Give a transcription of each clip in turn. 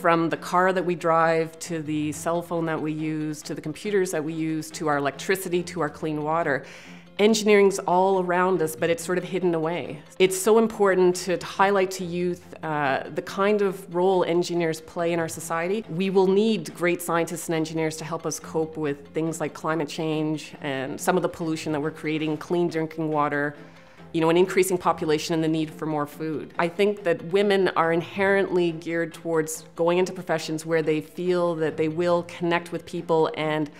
From the car that we drive, to the cell phone that we use, to the computers that we use, to our electricity, to our clean water. Engineering's all around us, but it's sort of hidden away. It's so important to highlight to youth the kind of role engineers play in our society. We will need great scientists and engineers to help us cope with things like climate change and some of the pollution that we're creating, clean drinking water, an increasing population and the need for more food. I think that women are inherently geared towards going into professions where they feel that they will connect with people and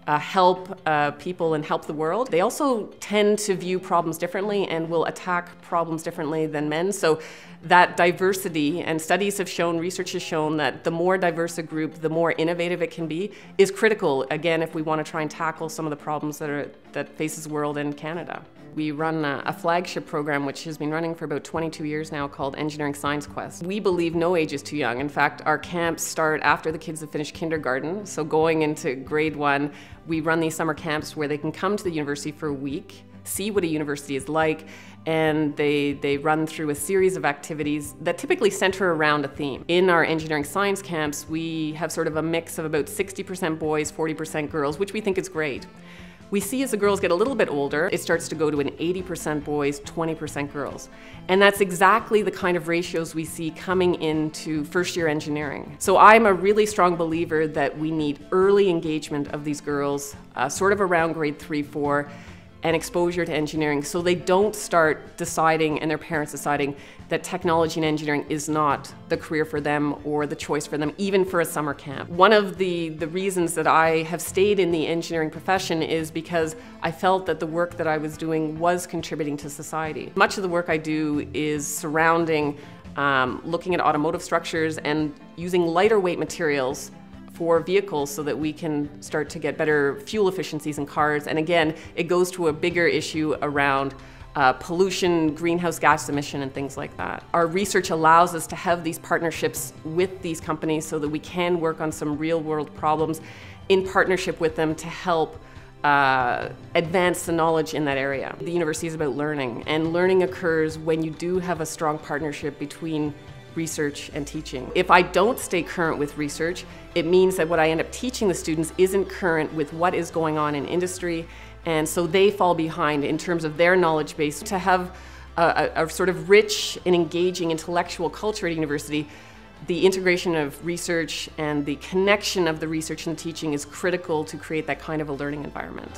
help people and help the world. They also tend to view problems differently and will attack problems differently than men. So that diversity, and studies have shown, research has shown that the more diverse a group, the more innovative it can be, is critical, again, if we want to try and tackle some of the problems that faces the world and Canada. We run a flagship program which has been running for about 22 years now called Engineering Science Quest. We believe no age is too young. In fact, our camps start after the kids have finished kindergarten. So going into grade 1, we run these summer camps where they can come to the university for a week, see what a university is like, and they run through a series of activities that typically center around a theme. In our engineering science camps, we have sort of a mix of about 60% boys, 40% girls, which we think is great. We see as the girls get a little bit older, it starts to go to an 80% boys, 20% girls. And that's exactly the kind of ratios we see coming into first-year engineering. So I'm a really strong believer that we need early engagement of these girls, sort of around grade 3, 4, and exposure to engineering, so they don't start deciding, and their parents deciding, that technology and engineering is not the career for them or the choice for them, even for a summer camp. One of the reasons that I have stayed in the engineering profession is because I felt that the work that I was doing was contributing to society. Much of the work I do is surrounding looking at automotive structures and using lighter weight materials for vehicles so that we can start to get better fuel efficiencies in cars. And again, it goes to a bigger issue around pollution, greenhouse gas emission, and things like that. Our research allows us to have these partnerships with these companies so that we can work on some real-world problems in partnership with them to help advance the knowledge in that area. The university is about learning, and learning occurs when you do have a strong partnership between research and teaching. If I don't stay current with research, it means that what I end up teaching the students isn't current with what is going on in industry, and so they fall behind in terms of their knowledge base. To have a sort of rich and engaging intellectual culture at a university, the integration of research and the connection of the research and the teaching is critical to create that kind of a learning environment.